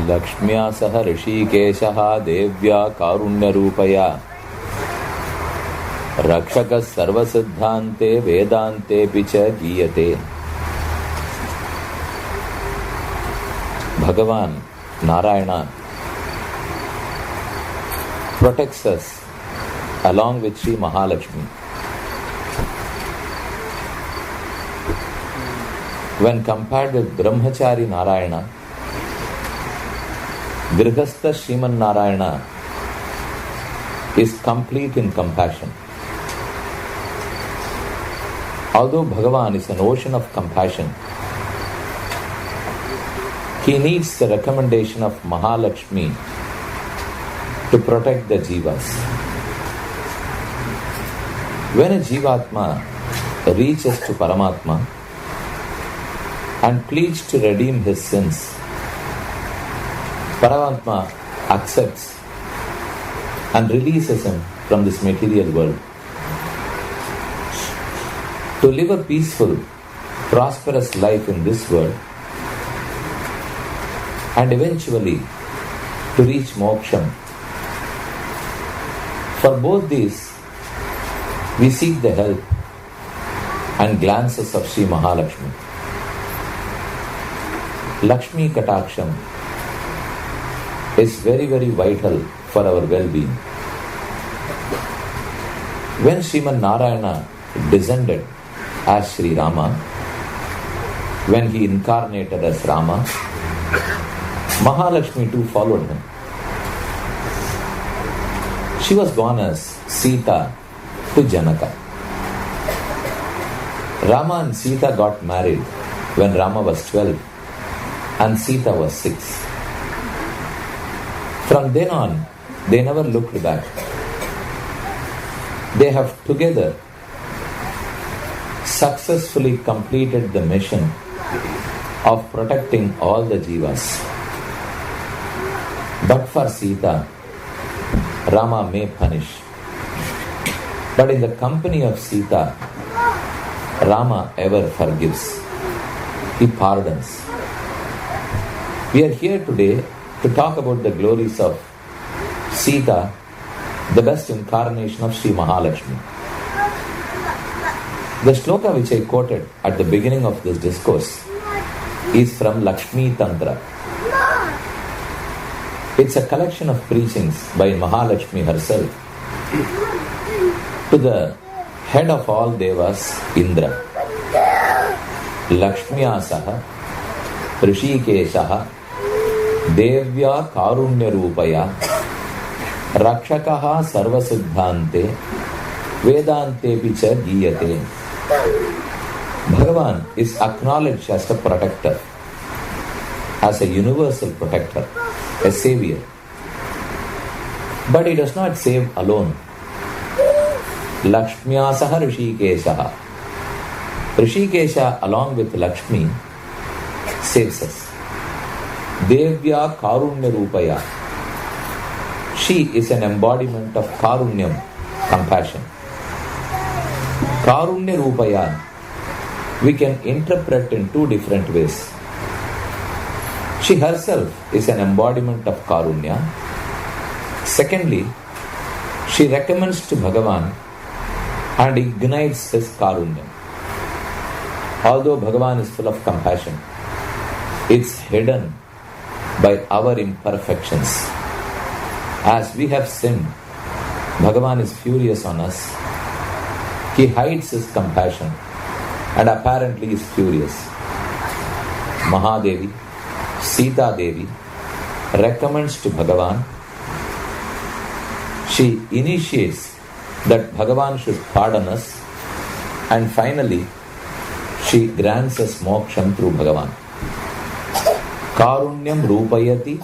Lakshmya saha Rishikeshaha Devya Karunyarupaya Rakshaka Sarvasiddhante Vedante Picha Giyate. Bhagavan Narayana protects us along with Sri Mahalakshmi. When compared with Brahmachari Narayana, Grihastha Sriman Narayana is complete in compassion. Although Bhagavan is an ocean of compassion, he needs the recommendation of Mahalakshmi to protect the jivas. When a jivatma reaches to Paramatma and pleads to redeem his sins, Paramatma accepts and releases him from this material world. To live a peaceful, prosperous life in this world and eventually to reach moksham. For both these, we seek the help and glances of Sri Mahalakshmi. Lakshmi Kataksham is very, very vital for our well-being. When Sriman Narayana descended as Sri Rama, when he incarnated as Rama, Mahalakshmi too followed him. She was born as Sita to Janaka. Rama and Sita got married when Rama was 12 and Sita was 6. From then on, they never looked back. They have together successfully completed the mission of protecting all the jivas. But for Sita, Rama may punish. But in the company of Sita, Rama ever forgives. He pardons. We are here today to talk about the glories of Sita, the best incarnation of Sri Mahalakshmi. The shloka which I quoted at the beginning of this discourse is from Lakshmi Tantra. It's a collection of preachings by Mahalakshmi herself to the head of all devas, Indra. Lakshmiya saha Rishikeshaha Devya Karunyarupaya Rakshakaha Sarvasiddhante Vedante Picha Giyate. Bhagavan is acknowledged as a protector, as a universal protector, a savior. But he does not save alone. Lakshmiya saha Rishikeshaha. Rishikesha along with Lakshmi saves us. Devya Karunyarupaya. She is an embodiment of Karunyam, compassion. Karunyarupaya we can interpret in two different ways. She herself is an embodiment of Karunya. Secondly, she recommends to Bhagavan and ignites his Karunya. Although Bhagavan is full of compassion, it's hidden by our imperfections. As we have sinned, Bhagavan is furious on us. He hides his compassion and apparently is furious. Mahadevi, Sita Devi recommends to Bhagavan. She initiates that Bhagavan should pardon us, and finally she grants us moksham through Bhagavan. Karunyam Rupayati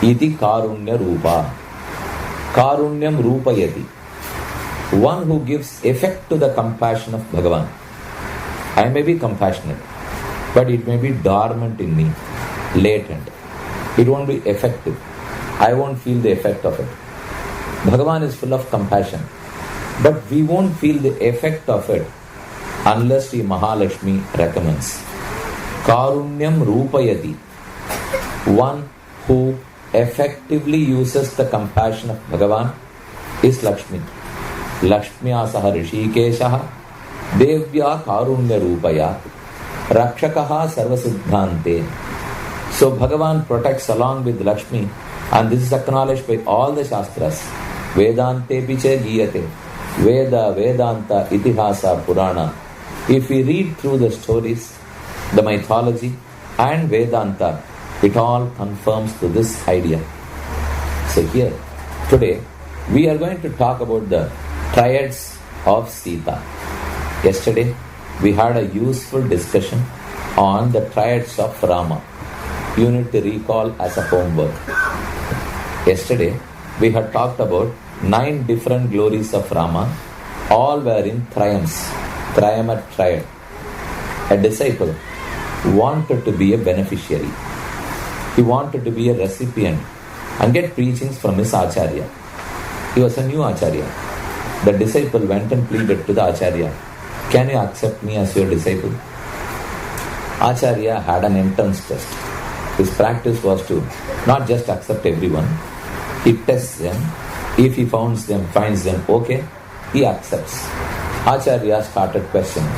iti Karunya Rupa. Karunyam Rupayati. One who gives effect to the compassion of Bhagavan. I may be compassionate, but it may be dormant in me, latent. It won't be effective. I won't feel the effect of it. Bhagavan is full of compassion, but we won't feel the effect of it unless Sri Mahalakshmi recommends. Karunyam Rupayati. One who effectively uses the compassion of Bhagavan is Lakshmi. Lakshmiya saha Rishikeshaha Devya Karunya Rupaya Rakshakaha Sarvasiddhante. So Bhagavan protects along with Lakshmi, and this is acknowledged by all the Shastras. Vedante piche giyate. Veda, Vedanta, Itihasa, Purana. If we read through the stories, the mythology and Vedanta, it all confirms to this idea. So here, today, we are going to talk about the triads of Sita. Yesterday, we had a useful discussion on the triads of Rama. You need to recall as a homework. Yesterday, we had talked about 9 different glories of Rama, all were in triumphs, triumph triad. A disciple wanted to be a beneficiary. He wanted to be a recipient and get preachings from his Acharya. He was a new Acharya. The disciple went and pleaded to the Acharya, "Can you accept me as your disciple?" Acharya had an entrance test. His practice was to not just accept everyone. He tests them. If he finds them okay, he accepts. Acharya started questioning,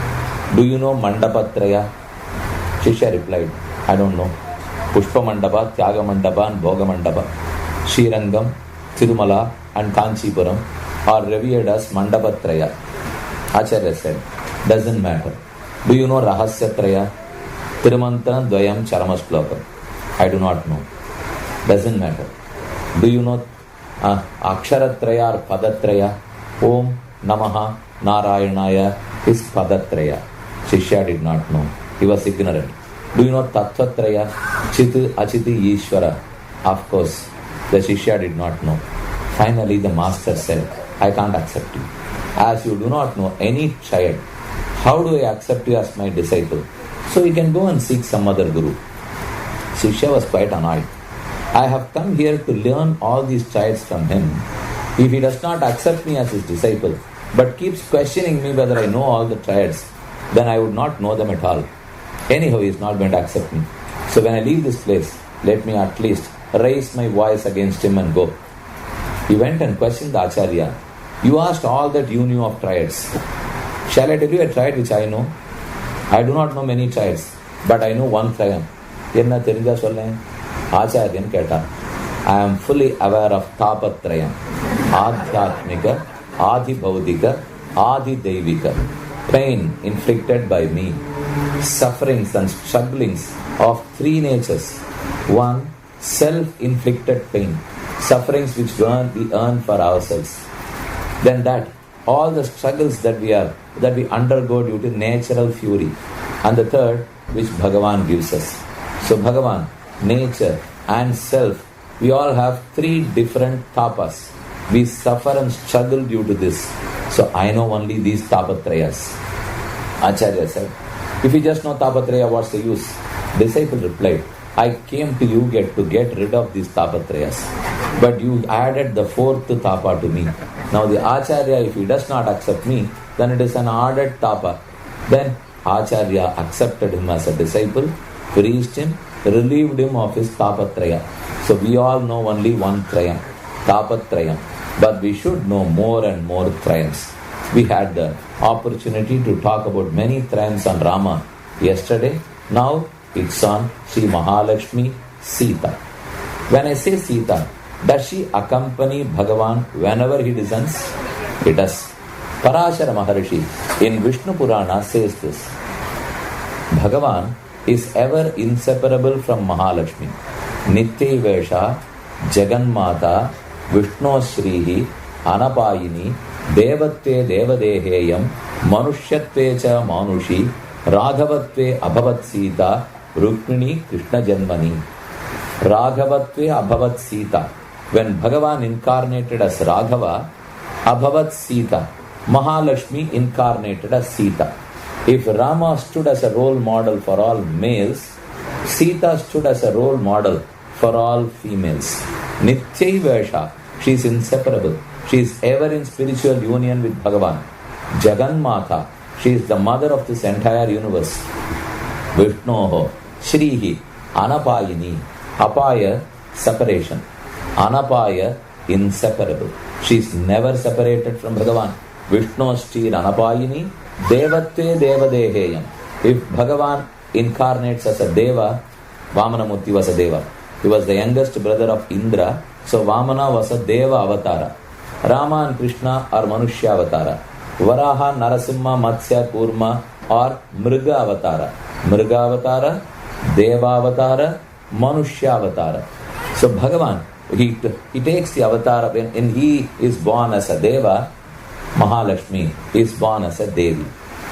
"Do you know Mandapatraya?" Shishya replied, "I don't know. Pushpa Mandapa, Tyaga Mandapa and Bhoga Mandapa. Srirangam, Tirumala and Kanchipuram are revered as Mandapatraya." Acharya said, "Doesn't matter. Do you know Rahasyatraya? Tirumantana Dvayam Charamashlokam." "I do not know." "Doesn't matter. Do you know Aksharatraya or Padatraya? Om Namaha Narayanaya is Padatraya." Shishya did not know. He was ignorant. "Do you know Tattvatraya? Chit Achiti Ishvara?" Of course, the Shishya did not know. Finally, the master said, "I can't accept you. As you do not know any triad, how do I accept you as my disciple? So you can go and seek some other guru." Shishya was quite annoyed. "I have come here to learn all these triads from him. If he does not accept me as his disciple, but keeps questioning me whether I know all the triads, then I would not know them at all. Anyhow, he is not going to accept me. So when I leave this place, let me at least raise my voice against him and go." He went and questioned the Acharya. "You asked all that you knew of triads. Shall I tell you a triad which I know? I do not know many triads, but I know one triad." "Enna therinja sollen?" Acharyan keta. "I am fully aware of Tapatrayam, Adhyatmika, Adi Bhaudika, Adi Devika, pain inflicted by me, sufferings and strugglings of 3 natures. 1, self-inflicted pain, sufferings which we earn for ourselves. Then that, all the struggles that we undergo due to natural fury. And the 3rd, which Bhagavan gives us. So Bhagavan, nature and self, we all have 3 different tapas. We suffer and struggle due to this. So I know only these tapatrayas." Acharya said, "If you just know tapatraya, what's the use?" Disciple replied, "I came to you to get rid of these tapatrayas, but you added the 4th tapa to me. Now the Acharya, if he does not accept me, then it is an added tapa." Then Acharya accepted him as a disciple, preached him, relieved him of his tapatraya. So we all know only one trayam, tapatrayam, but we should know more and more trayams. We had the opportunity to talk about many trayams on Rama yesterday. Now it's on Sri Mahalakshmi, Sita. When I say Sita, does she accompany Bhagavan whenever he descends? It does. Parashara Maharshi in Vishnu Purana says this: Bhagavan is ever inseparable from Mahalakshmi. Nitya Vesha, Jaganmata, Vishnu Shrihi, Anapayini, Devatve Devadeheyam, Manushyatve cha Manushi, Raghavatve Abhavat Sita, Rukmini Krishna Janmani. Raghavatve Abhavat Sita. When Bhagavan incarnated as Raghava, Abhavat Sita. Mahalakshmi incarnated as Sita. If Rama stood as a role model for all males, Sita stood as a role model for all females. Nitya Vesha, she is inseparable. She is ever in spiritual union with Bhagavan. Jaganmata, she is the mother of this entire universe. Vishnoho, Shrihi, Anapayini. Apaya, separation. Anapaya, inseparable. She is never separated from Bhagavan. Vishnu Shri Anapayini, Devatve Devadeheyam. If Bhagavan incarnates as a Deva, Vamanamurti was a Deva. He was the youngest brother of Indra, so Vamana was a Deva avatara. Rama and Krishna are Manushya avatara. Varaha, Narasimha, Matsya, Kurma are Mriga avatara. Mriga avatara, Deva avatara, Manushya avatara. So Bhagavan, he takes the avatar when he is born as a Deva, Mahalakshmi is born as a Devi.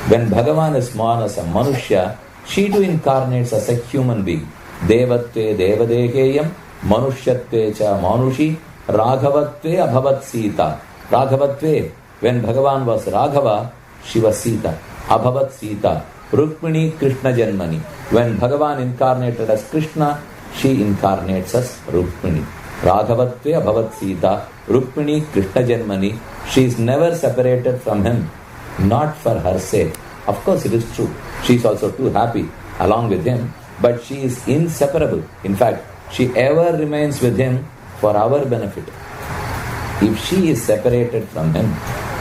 When Bhagavan is born as a Manushya, she too incarnates as a human being. Devatve Devadeheyam, Manushyatve cha Manushi, Raghavatve Abhavat Sita. Raghavatve, when Bhagavan was Raghava, she was Sita. Abhavat Sita. Rukmini Krishna Janmani. When Bhagavan incarnated as Krishna, she incarnates as Rukmini. Raghavatve Abhavat Sita. Rukmini Krishna Janmani. She is never separated from him. Not for her sake. Of course, it is true. She is also too happy along with him, but she is inseparable. In fact, she ever remains with him for our benefit. If she is separated from him,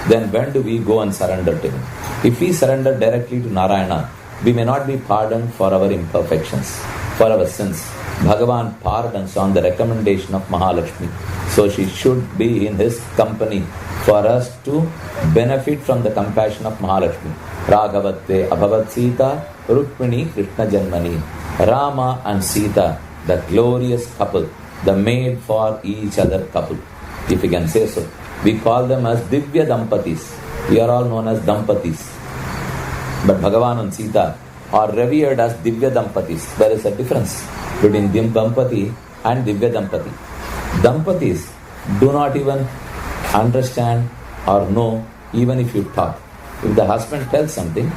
then when do we go and surrender to him? If we surrender directly to Narayana, we may not be pardoned for our imperfections, for our sins. Bhagavan pardons on the recommendation of Mahalakshmi. So she should be in his company for us to benefit from the compassion of Mahalakshmi. Raghavatve Abhavat Sita, Rukmini Krishna Janmani. Rama and Sita, the glorious couple, the made for each other couple, if you can say so. We call them as Divya Dampatis. We are all known as Dampatis. But Bhagavan and Sita are revered as Divya Dampatis. There is a difference between Dampati and Divya Dampati. Dampatis do not even understand or know even if you talk. If the husband tells something,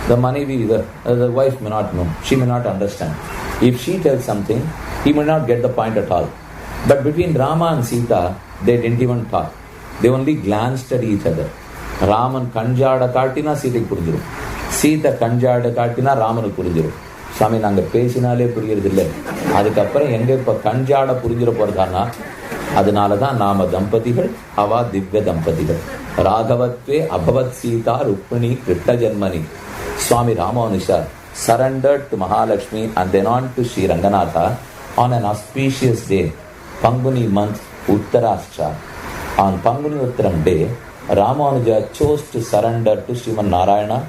the wife may not know. She may not understand. If she tells something, he may not get the point at all. But between Rama and Sita, they didn't even talk. They only glanced at each other. Raman kanjada kartina Sita purinjirum. Sita kanjada kartina Raman purinjirum. Swami, நாங்கள் பேசினாலே புரியறதில்லை. அதுக்கப்புறம் எங்கே இப்போ கஞ்சாட புரிஞ்சிட போகிறதானா? அதனால தான் நாம தம்பதிகள், அவா திவ்ய தம்பதிகள். ராகவத்வே அபவத் Sita Rukmini Krishna ஜன்மனி. Swami Ramanuja surrendered to Mahalakshmi and then on to Sri Ranganatha on an auspicious day, Panguni month, Uttarashtra. On Panguni Uttaram day, Ramanuja chose to surrender to Sriman Narayana,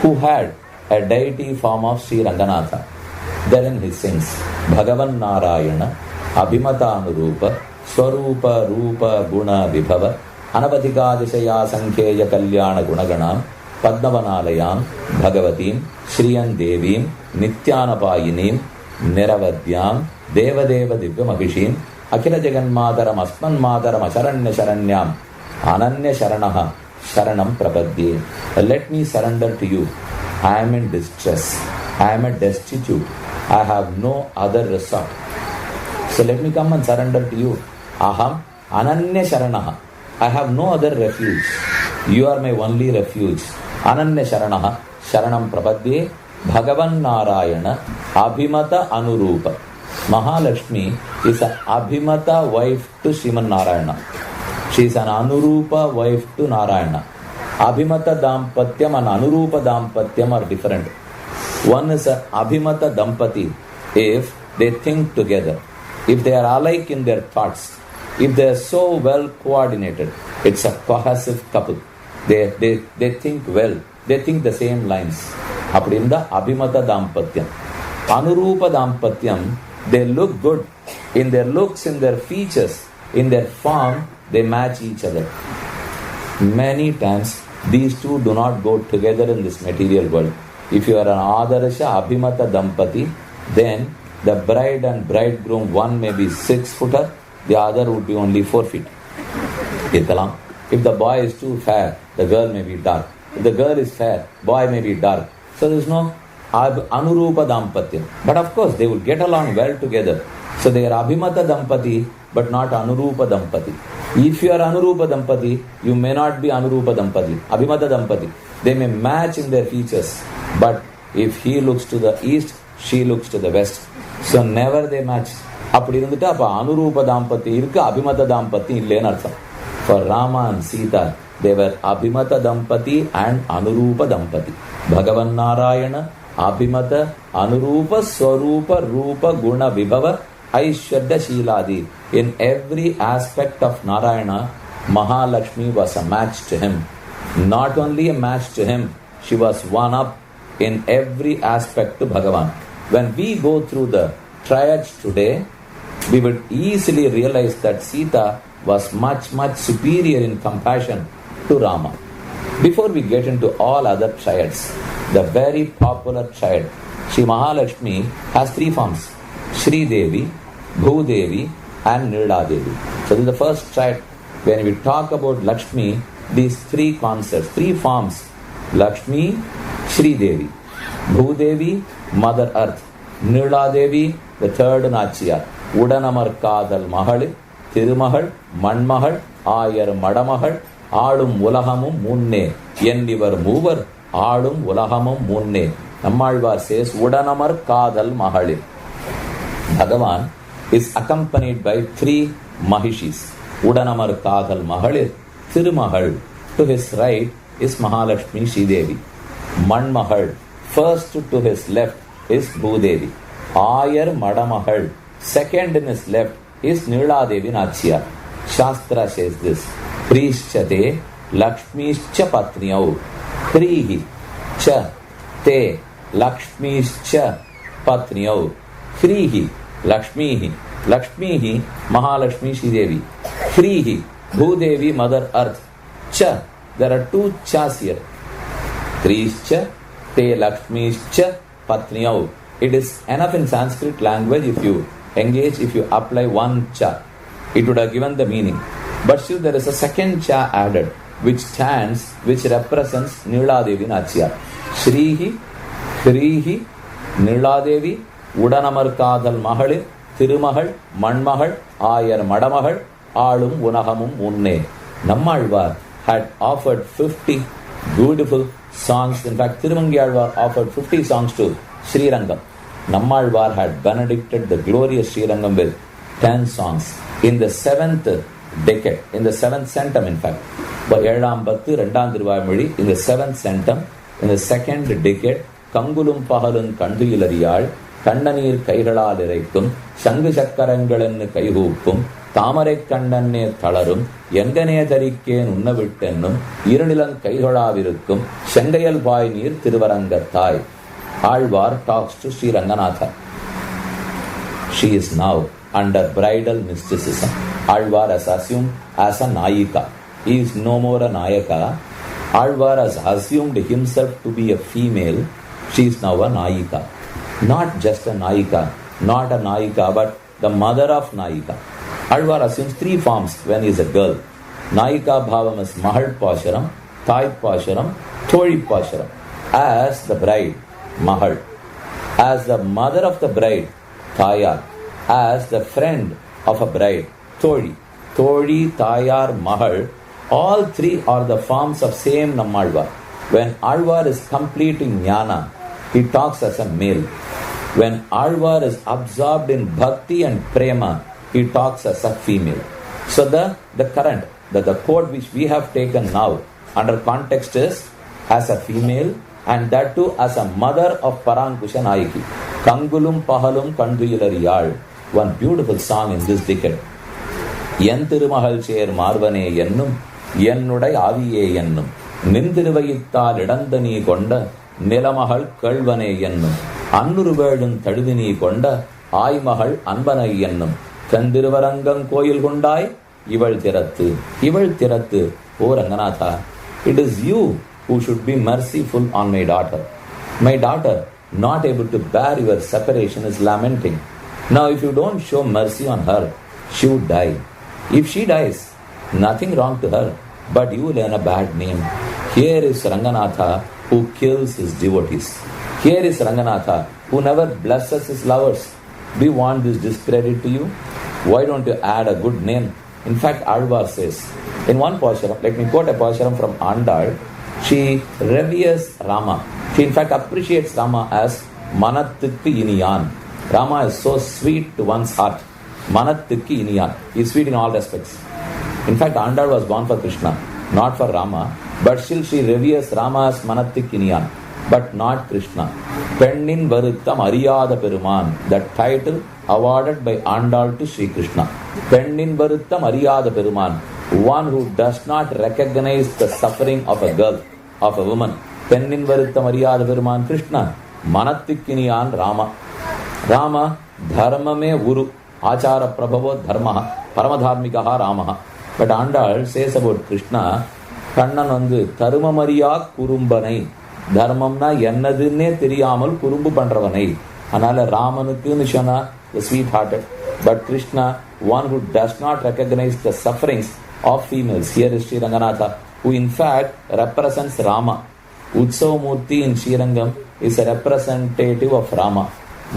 who had a deity form of Sri Ranganatha. Therein he sings, Bhagavan Narayana, Abhimata Anurupa, Swarupa Rupa Guna Vibhava, Anavadhikadishaya Sankheya Kalyana Gunaganam, Padmavanalayam, Bhagavatim, Shriyan Devim, Nityanapayinim, Niravadyam, Devadeva Divyamahishim, Akila Jagan Madaram, Asman Madaram, Asharanya Sharanyam, Ananya Sharanaha, Sharanam Prapadye. Let me surrender to you. I am in distress. I am a destitute. I have no other resort. So let me come and surrender to you. Aham Ananya Sharanaha. I have no other refuge. You are my only refuge. Ananya Sharanaha, Sharanam Prapadye, Bhagavan Narayana, Abhimata Anurupa. Mahalakshmi is an Abhimata wife to Sriman Narayana. She is an Anurupa wife to Narayana. Abhimata Dampatyam and Anurupa Dampatyam are different. One is an Abhimata Dampati if they think together, if they are alike in their thoughts, if they are so well coordinated. It's a cohesive couple. They think well. They think the same lines. Appadinda Abhimata Dampatyam. Anurupa Dampatyam, they look good. In their looks, in their features, in their form, they match each other. Many times, these two do not go together in this material world. If you are an Adarsha Abhimata Dampati, then the bride and bridegroom, one may be 6 footer, the other would be only 4 feet. If the boy is too fair, the girl may be dark. If the girl is fair, boy may be dark. So there is no Anurupa Dampatya. But of course, they will get along well together. So they are Abhimata Dampati, but not Anurupa Dampati. If you are Anurupa Dampati, you may not be Anurupa Dampati, Abhimata Dampati. They may match in their features, but if he looks to the east, she looks to the west. So never they match. அப்படி இருந்துட்டு அப்ப அனுரூப தாம்பத்தியம் இருக்கு, அபிமத தாம்பத்தியம் இல்லைன்னு அர்த்தம். For Rama and Sita, they were Abhimata Dampati and Anurupa Dampati. Bhagavan Narayana, Abhimata, Anurupa, Swarupa, Rupa, Guna, Vibhava, Aishwarya, Shiladi. In every aspect of Narayana, Mahalakshmi was a match to him. Not only a match to him, she was one up in every aspect to Bhagavan. When we go through the triads today, we would easily realize that Sita was much, much superior in compassion to Rama. Before we get into all other triads, the very popular triad, Shri Mahalakshmi has three forms: Shri Devi, Bhudevi and Nirla Devi. So this is the first triad. When we talk about Lakshmi, these three concepts, three forms: Lakshmi, Shri Devi, Bhudevi, Mother Earth, Nirla Devi, the third Nachiyar. Udanamar Kadal Mahali, Tirumahal, Manmahal, Ayar Madamahal, Adum Ulahamum Munne, Yendivar Mover, Adum Ulahamum Munne. Nammalvar says Udanamar Kadal Mahali. Bhagavan is accompanied by three Mahishis. Udanamar Kadal Mahali, Tirumahal. To his right is Mahalakshmi Sridevi. Manmahal, first to his left is Bhudevi. Ayar Madamahal, second in his left is Nirla Devi Nachiyar. Shastra says this: Prishchate Lakshmischa Patniyau Prihi Cha Te Lakshmischa Patniyau Krihi Lakshmihi. Lakshmihi Mahalakshmi Sridevi. Krihi Bhudevi Mother Earth. Cha, there are two chas here. Prishcha Te Lakshmischa Patniyau. It is enough in Sanskrit language if you engage, if you apply one cha, it would have given the meaning. But still there is a second cha added, which stands, which represents Nirla Devi Nachiyar. Shrihi, Krihi, Nirla Devi, Udanamar Kadal Mahalir, Tirumahal, Manmahal, Ayar Madamahal, Alum Unahamum Unne. Nammalvar had offered 50 beautiful songs. In fact, Tirumangialvar offered 50 songs to Sri Rangam. Nammalvar had benedicted the glorious Sri Rangam with 10 songs. In the 7th decade, in the 7th centum in fact, in the 7th centum, in the 2nd decade, Kangulum Pahalun Kanduyilarial, Kandanir Kaihalal Erektum, Shangu Chakarangalan Kaihupum, Tamare Kandane Talarum, Yendane Tariken Unnavitenum, Iranilan Kaihala Virukum, Shandayal Boy near Tiruvarangathai. Alvar talks to Sri Ranganatha. She is now under bridal mysticism. Alvar is assumed as a Nayika. He is no more a Nayaka. Alvar has assumed himself to be a female. She is now a Nayika. Not just a Nayika, not a Nayika, but the mother of Nayika. Alvar assumes three forms when he is a girl. Nayika Bhavam is Mahal Pasharam, Thai Pasharam, Thori Pasharam. As the bride, Mahal. As the mother of the bride, Tayar. As the friend of a bride, Thori. Thori, Tayar, Mahal. All three are the forms of same Nammalvar. When Alvar is completing Jnana, he talks as a male. When Alvar is absorbed in Bhakti and Prema, he talks as a female. So the current, the code which we have taken now under context is as a female, and that too as a mother of Parankusha Nayaki. Kangulum Pahalum Kanduyilariyal. One beautiful song in this decade. Yen Tirumahal Cher Marvane Yennum, Yennudai Aviye Yennum, Nindiruvayittal Idandani Konda, Nilamahal Kalvane Yennum, Annuruvadun Tadivini Konda, Ai Mahal Anbana Yennum, Kandiruvarangam Koyil Hundai, Ival Tirattu, O Ranganatha, it is you who should be merciful on my daughter. My daughter, not able to bear your separation, is lamenting. Now, if you don't show mercy on her, she would die. If she dies, nothing wrong to her, but you will earn a bad name. Here is Ranganatha who kills his devotees. Here is Ranganatha who never blesses his lovers. Do you want this discredit to you? Why don't you add a good name? In fact, Alvar says, in one Pasharam, let me quote a Pasharam from Andal, she reveres Rama. She in fact appreciates Rama as Manatthukku Iniyan. Rama is so sweet to one's heart. Manatthukku iniyan. He is sweet in all respects. In fact, Andal was born for Krishna, not for Rama, but still she reveres Rama as Manatthukku iniyan, but not Krishna. Pennin Varuttam Ariyada Peruman, the title awarded by Andal to Sri Krishna. Pennin Varuttam Ariyada Peruman, one who does not recognize the suffering of a girl, of a woman. Pennin Varuttam Ariyada Peruman Krishna, Manatthukku iniyan Rama. Rama, Dharmame Uru, Achara Prabhavo Dharmaha, Paramadharmikaha Ramaha. But Andal says about Krishna, Kannan வந்து தருமமரியா குறும்பனை, தர்மம்னா என்னதுன்னே தெரியாமல் குறும்பு பண்றவனை. அதனால ராமனுக்குன்னு சொன்னா the sweet hearted, but Krishna, one who does not recognize the sufferings of females. Here is Sri Ranganatha, who in fact represents Rama. Utsavamurti in Srirangam is a representative of Rama.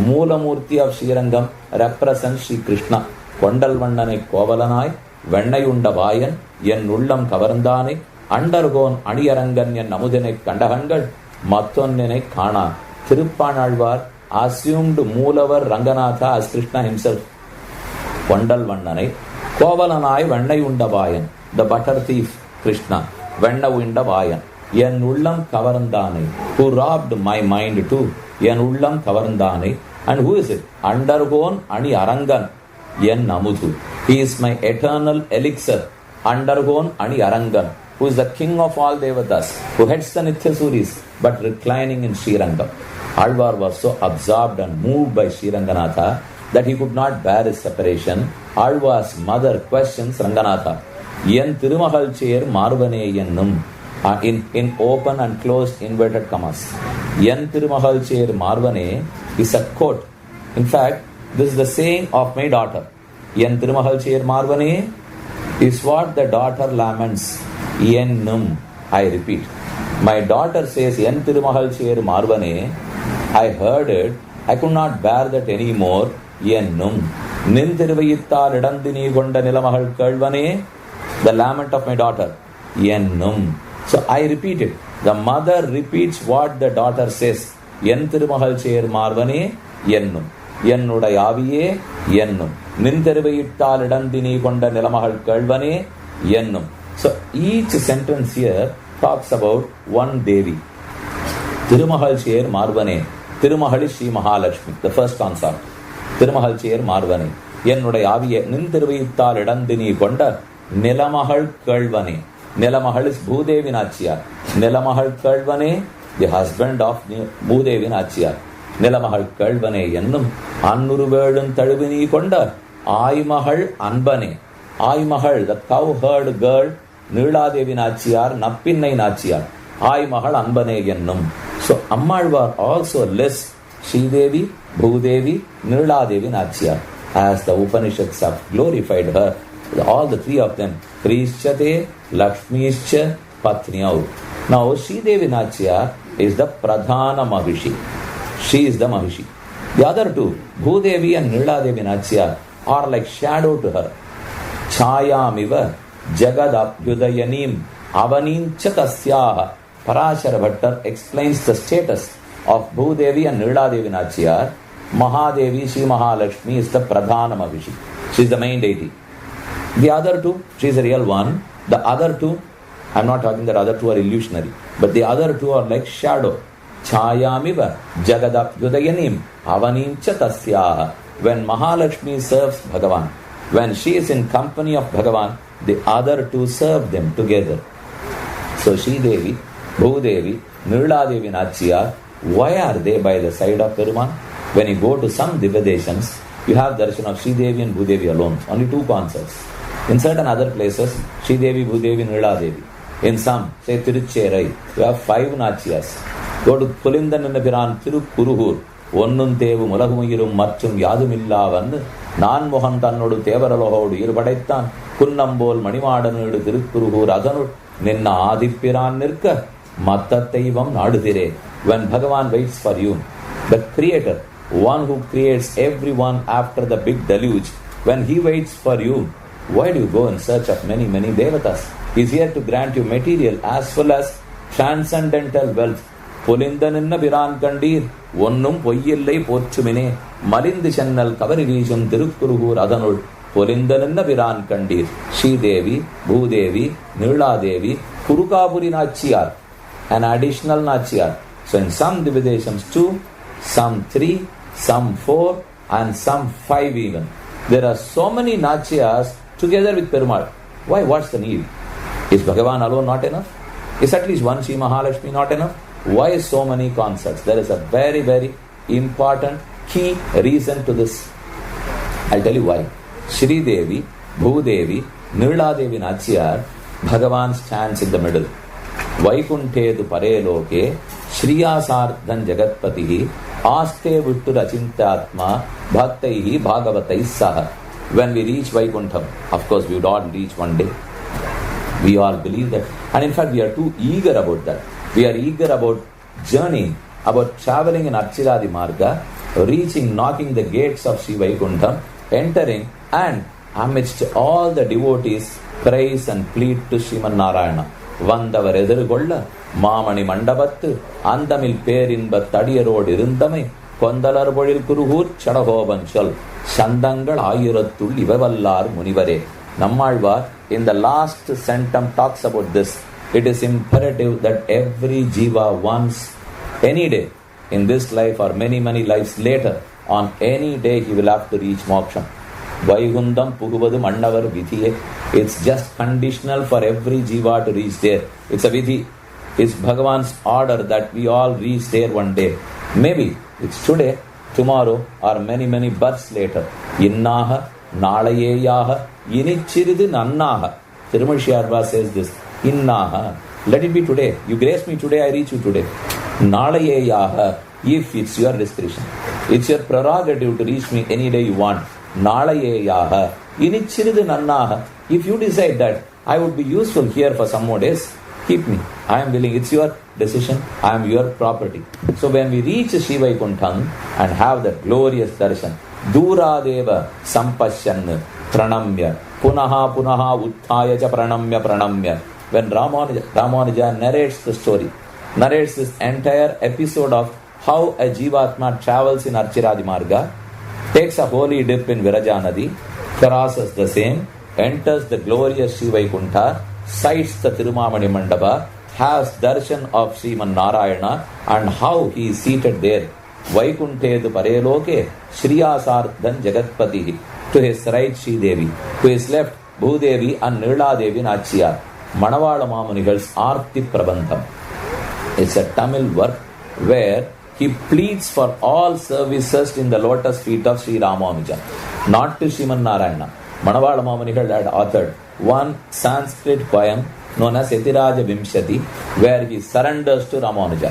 Moolamurti of Srirangam represents Sri Krishna. Kondalvannanai Kovalanai, வெண்ணையுண்ட வாயன் என் உள்ளம் கவர்ந்தானை, அண்டர்கோன் அணியரங்கன் என் அமுதனை கண்டகங்கள் மத்தொன்னினை காணா. Thiruppanazhwar assumed மூலவர் Ranganatha as Krishna himself. கொண்டல் வண்ணனை கோவலனாய் வெண்ணை உண்ட வாயன், the butter thief Krishna, வெண்ணை உண்ட வாயன் என் உள்ளம் கவர்ந்தானை, who robbed my mind too, என் உள்ளம் கவர்ந்தானை. And who is it? அண்டர்கோன் அணி அரங்கன் என் அமுது. He is my eternal elixir. Undergone Ani Arangan, who is the king of all Devatas, who heads the Nityasuris, but reclining in Srirangam. Alvar was so absorbed and moved by Sriranganatha that he could not bear his separation. Alvar's mother questions Ranganatha. Yen Tirumahal chair Marvane yennum, in open and closed inverted commas. Yen Tirumahal chair Marvane is a quote. In fact, this is the saying of my daughter. Yen Tirumahal chair Marvane is what the daughter laments. Yennum, I repeat. My daughter says, Yen Tirumahal chair Marvane. I heard it. I could not bear that anymore. Yennum. Nin Tiruvayittar Idandini Gonda Nilamahal Kalvane. The lament of my daughter. Yennum. So I repeat it. The mother repeats what the daughter says. Yen Tirumahal chair Marvane. Yennum. என்னுடைய ஆவியே என்னும், நின்தெருவையிட்டால் இடந்தினி கொண்ட நிலமகள் கேள்வனே என்னும். So each sentence here talks about one Devi. Tirumahal chair Marvane. Tirumahal is Sri Mahalakshmi, the first consort. Tirumahal chair Marvane. என்னுடைய ஆவியே நின்தெருவையிட்டால் இடந்தினி கொண்ட நிலமகள் கேள்வனே. Nilamahal is Bhudevi Nachiyar. Nilamahal Kalvane, the husband of Bhudevi Nachiyar. நிலமகள் கேள்வனே என்னும் அன்னுருவேழும் தழுவினி கொண்ட ஆய்மகள் அன்பனே. ஆய்மகள், the cow-herd girl, Neeladevi Nachiyar, Nappinnai Nachiyar. ஆய்மகள் அன்பனே என்னும். So Ammalvar also lists Sridevi, Bhudevi, Neeladevi Nachiyar, as the Upanishads have glorified her. All the three of them, Krishchate, Lakshmischa, Patnyau. Now Sridevi Nachiyar is the Pradhana Mahishi. She is the Mahishi. The other two, Bhudevi and Neeladevi Nachiyar, are like shadow to her. Chayamiva Jagadabhyudayanim Avanincha Tasyaha. Parashara Bhattar explains the status of Bhudevi and Neeladevi Nachiyar. Mahadevi, Sri Mahalakshmi, is the Pradhana Mahishi. She is the main deity. The other two, she is a real one. The other two, I am not talking that other two are illusionary, but the other two are like shadow. Chayamiva Jagadapyudayanim Avanincha Tasyaha. When Mahalakshmi serves Bhagavan, when she is in company of Bhagavan, the other two serve them together. So Sridevi, Bhudevi, Neeladevi Nachiyar, why are they by the side of Peruman? When you go to some Divyadeshams, you have darshan of Sridevi and Bhudevi alone, only two concerts. In certain other places, Sridevi, Bhudevi, Neeladevi. In some, say Tirucherai, you have 5 Nachiyars. Go to Pulindan and Piran, Tirukuruhur, ஒன்னும் தேவும் உலகுயிரும் மற்றும் யாதுமில்லாவன் நான் முகன் தன்னோடு தேவரலோடு இருபடைத்தான் குன்னம்போல் மணிமாடனோடு திருக்குருகூர் அதனுள் நின்ன ஆதிப்பிரான் நிற்க மத்த தெய்வம் நாடுதிரே. When Bhagavan waits for you, the creator, one who creates everyone after the big deluge, when he waits for you, why do you go in search of many devatas? He is here to grant you material as well as transcendental wealth. பொலிந்த நின்ன பிரான் கண்டீர் ஒன்னும் பொய்யில்லை போற்றுமினே மலிந்து சென்னல் கவரி வீசும் திருக்குருகூர் அதனுள் பொலிந்த நின்ன பிரான் கண்டீர். Sridevi, Bhudevi, Niladevi, குருகாபுரி Nachiyar, an additional Nachiyar. So in some Divideshams 2, some 3, some 4 and some 5 even. There are so many nachiyas together with Perumal. Why? What's the need? Is Bhagavan alone not enough? Is at least one Sri Mahalakshmi not enough? Why so many concepts? There is a very, very important key reason to this. I'll tell you why. Shri Devi, Bhudevi, Nirladevi Nachiyar, Bhagavan stands in the middle. Vaikunthe pare loke, Shriyasardhan Jagatpatihi, Aste Vittu Rachintatma, Bhaktaihi Bhagavatai Saha. When we reach Vaikuntham, of course we would all reach one day. We all believe that. And in fact, we are too eager about that. We are eager about journeying, about traveling in Archiradi Marga, reaching, knocking the gates of Sri Vaikuntham, entering, and amidst all the devotees, praise and plead to Sriman Narayana. Vandavar Edirgolla, Mamani Mandabattu, Andamil Perinba Tadiyarod Irundame, Kondalar Bodil Kuruhur, Chadahobanchal, Shandangal Ayuratul Ivavallar Munivare. Nammalvar in the last centum talks about this. It is imperative that every jiva once, any day, in this life or many lives later, on any day he will have to reach moksha. Vaigundam Puguvadu Mandavar Vidhiye. It's just conditional for every jiva to reach there. It's a vidhi. It's Bhagavan's order that we all reach there one day. Maybe it's today, tomorrow, or many births later. Innaha, Nalayeyaha, Yinichiridu Nannaha. Tirumashiyarva says this. Innaha. Let it be today. You grace me today, I reach you today. Nalayeyaha, if it's your discretion. It's your prerogative to reach me any day you want. Nalayeyaha, Yinichiridu Nannaha. If you decide that I would be useful here for some more days, keep me. I am willing. It's your decision. I am your property. So when we reach Sri Vaikuntham and have that glorious darshan, Duradeva Sampashyan Pranamya Punaha Utthaya cha Pranamya. When Ramanuja narrates the story, narrates this entire episode of how a Jivatma travels in Archiradi Marga, takes a holy dip in Viraja Nadi, crosses the same, enters the glorious Sri Vaikuntha, sights the Tirumamani Mandapa, has darshan of Sriman Narayana, and how he is seated there. Vaikunthe pare loke, Shriyasardhan Jagatpatihi. To his right Sri Devi, to his left Bhudevi and Nirladevi Nachiyar. Manavala Mamunigal's Arti Prabandham. It's a Tamil work where he pleads for all services in the lotus feet of Sri Ramanuja, not to Sriman Narayana. Manavala Mamunigal had authored one Sanskrit poem known as Etiraja Vimshati, where he surrenders to Ramanuja.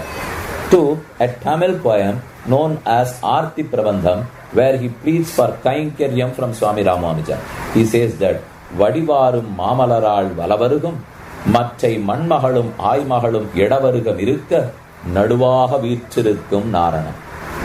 Two, a Tamil poem known as Arti Prabandham, where he pleads for Kainkaryam from Swami Ramanuja. He says that Vadivarum Mamalaral Valavarugum, Matchai Manmahalum Aimahalum Yedavarugam Irukka, Naduvaha Virchirukkum Narana.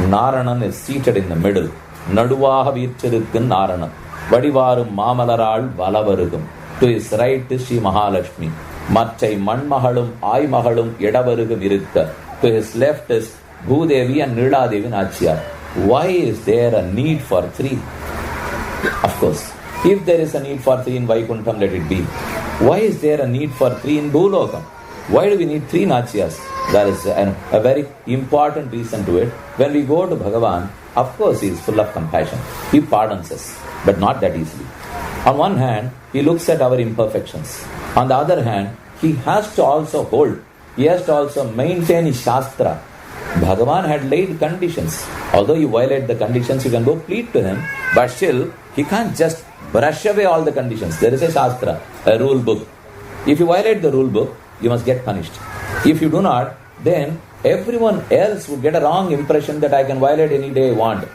Naranan is seated in the middle. Naduvaha Virchirukkum Narana. Vadivarum Mamalaral Valavarugum. To his right is Sri Mahalakshmi. Matchai Manmahalum Aimahalum Yedavarugam Irukka. To his left is Bhudevi and Nirladevi Nachiyar. Why is there a need for three? Of course, if there is a need for three in Vaikuntham, let it be. Why is there a need for three in Bhulokam? Why do we need three Nachiyas? There is a very important reason to it. When we go to Bhagavan, of course he is full of compassion. He pardons us, but not that easily. On one hand, he looks at our imperfections. On the other hand, he has to also hold. He has to also maintain his Shastra. Bhagavan had laid conditions. Although you violate the conditions, you can go plead to him, but still, he can't just brush away all the conditions. There is a Shastra, a rule book. If you violate the rule book, you must get punished. If you do not, then everyone else would get a wrong impression that I can violate any day I want.